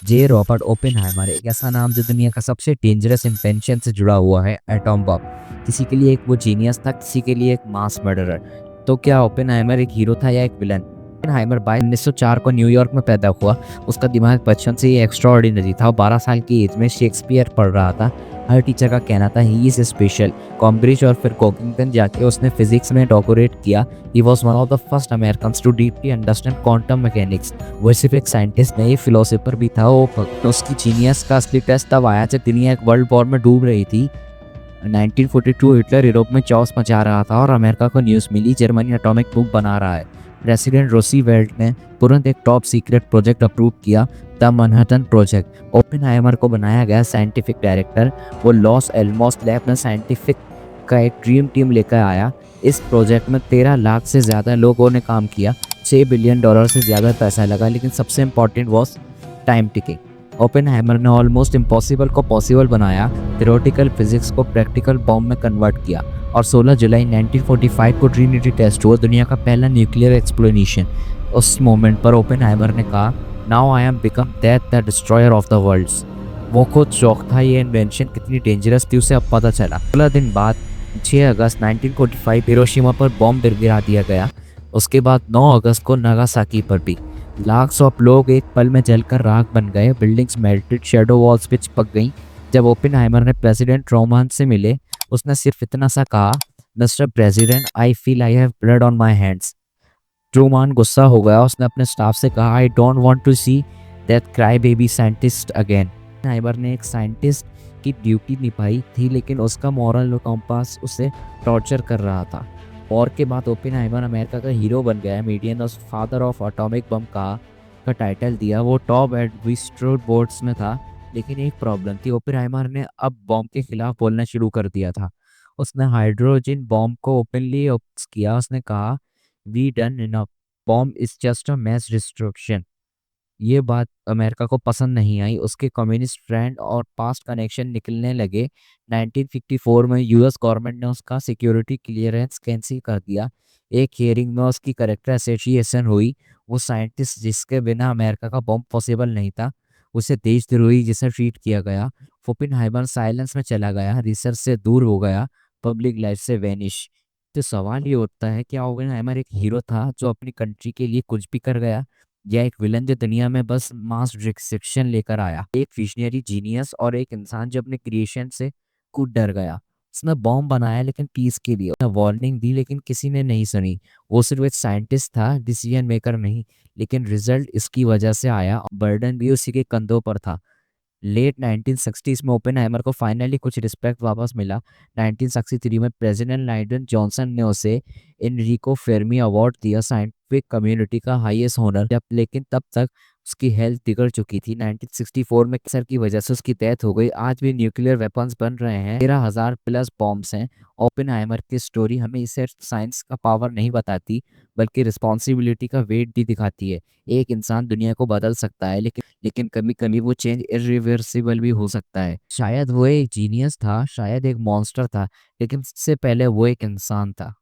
जे Robert Oppenheimer एक ऐसा नाम जो दुनिया का सबसे डेंजरस इन्वेंशन से जुड़ा हुआ है, एटॉम बम। किसी के लिए एक वो जीनियस था, किसी के लिए एक मास मर्डरर। तो क्या ओपेनहाइमर एक हीरो था या एक विलन? ओपेनहाइमर 1904 को न्यूयॉर्क में पैदा हुआ। उसका दिमाग बचपन से ही एक्स्ट्राऑर्डिनरी था। 12 साल की एज में शेक्सपियर पढ़ रहा था। हर टीचर का कहना था ही इज स्पेशल। कॉम्ब्रिज और फिर कोकिंगटन जाके उसने फिजिक्स में डॉक्टरेट किया। He was one of the first Americans to deeply understand quantum mechanics. वो सिर्फ एक साइंटिस्ट नहीं, फिलोसोफर भी था। वो उसकी जीनियस का असली टेस्ट तब आया जब दुनिया एक वर्ल्ड वॉर में डूब रही थी। 1942 हिटलर यूरोप में चौस मचा रहा था और अमेरिका को न्यूज़ मिली जर्मनी एटॉमिक बम बना रहा है। प्रेसिडेंट रोसीवेल्ट ने तुरंत एक टॉप सीक्रेट प्रोजेक्ट अप्रूव किया, द मैनहट्टन प्रोजेक्ट। ओपेनहाइमर को बनाया गया साइंटिफिक डायरेक्टर। वो लॉस एलमोस लैब में साइंटिफिक का एक ड्रीम टीम लेकर आया। इस प्रोजेक्ट में 13 लाख से ज़्यादा लोगों ने काम किया। $6 बिलियन से ज़्यादा पैसा लगा, लेकिन सबसे important was time ticking. Oppenheimer ने ऑलमोस्ट इम्पॉसिबल को पॉसिबल बनाया, थ्योरेटिकल फिजिक्स को प्रैक्टिकल बॉम्ब में कन्वर्ट किया और 16 जुलाई 1945 को ट्रिनिटी टेस्ट हुआ, दुनिया का पहला न्यूक्लियर एक्सप्लोनेशन। उस मोमेंट पर ओपेनहाइमर ने कहा, now I am become that the destroyer of the worlds. वो खुद शौक था, ये इन्वेंशन कितनी डेंजरस थी उसे अब पता चला। 16 दिन बाद 6 अगस्त 1945 हिरोशिमा पर बॉम्ब गिरा दिया गया। उसके बाद 9 अगस्त को नागासाकी पर भी। लाख्स ऑफ लोग एक पल में जलकर राख बन गए। बिल्डिंग्स मेल्टेड, शैडो वॉल्स पे चिपक गई। जब ओपेनहाइमर ने प्रेसिडेंट ट्रूमैन से मिले, उसने सिर्फ इतना सा कहा, Mister President, I feel I have blood on my hands. Truman गुस्सा हो गया। उसने अपने स्टाफ से कहा, I don't want to see that cry baby scientist again. Oppenheimer ने एक साइंटिस्ट की ड्यूटी निभाई थी, लेकिन उसका मॉरल कंपास उसे टॉर्चर कर रहा था। वॉर के बाद ओपेनहाइमर अमेरिका का हीरो बन गया। मीडिया ने उस फादर ऑफ एटॉमिक बम का टाइटल दिया। वो टॉप एडमिनिस्ट्रेटिव बोर्ड्स में था, लेकिन एक प्रॉब्लम थी, ओपेनहाइमर ने अब बॉम्ब के खिलाफ बोलना शुरू कर दिया था। उसने हाइड्रोजन बॉम्ब को ओपनली अपोज किया। उसने कहा, we done enough, bomb is just a mass destruction. ये बात अमेरिका को पसंद नहीं आई। उसके कम्युनिस्ट फ्रेंड और पास्ट कनेक्शन निकलने लगे। 1954 में यूएस गवर्नमेंट ने उसका सिक्योरिटी क्लियरेंस कैंसिल कर दिया। एक हियरिंग में उसकी करेक्टर एसोसिएशन हुई। वो साइंटिस्ट जिसके बिना अमेरिका का बॉम्ब पॉसिबल नहीं था, उसे देशद्रोही जिसे ट्रीट किया गया। ओपेनहाइमर साइलेंस में चला गया, रिसर्च से दूर हो गया, पब्लिक लाइफ से वैनिश। तो सवाल ये उठता है, क्या ओपेनहाइमर एक हीरो था जो अपनी कंट्री के लिए कुछ भी कर गया, या एक विलन जो दुनिया में बस मास डिस्ट्रक्शन लेकर आया? एक विजनरी जीनियस और एक इंसान जो अपने क्रिएशन से खुद डर गया। उसने बॉम्ब बनाया लेकिन पीस के लिए। उसने वार्निंग दी लेकिन किसी ने नहीं सुनी। वो सिर्फ एक साइंटिस्ट था, डिसीजन मेकर नहीं। लेकिन रिजल्ट इसकी वजह से आया, बर्डन भी उसी के कंधों पर था। लेट 1960s में ओपेनहाइमर को फाइनली कुछ रिस्पेक्ट वापस मिला। 1963 में प्रेसिडेंट लाइडन जॉनसन ने उसे एनरिको फेर्मी अवार्ड दिया, साइंटिफिक कम्युनिटी का हाईएस्ट ऑनर। जब लेकिन तब तक उसकी हेल्थ बिगड़ चुकी थी। 1964 में कैंसर की वजह से उसकी डेथ हो गई। आज भी न्यूक्लियर वेपन्स बन रहे हैं, 13,000 प्लस बॉम्ब्स हैं। ओपेनहाइमर की स्टोरी हमें इसे साइंस का पावर नहीं बताती, बल्कि रिस्पॉन्सिबिलिटी का वेट भी दिखाती है। एक इंसान दुनिया को बदल सकता है, लेकिन कभी कभी वो चेंज इरिवर्सिबल भी हो सकता है। शायद वो एक जीनियस था, शायद एक मॉन्स्टर था, लेकिन इससे पहले वो एक इंसान था।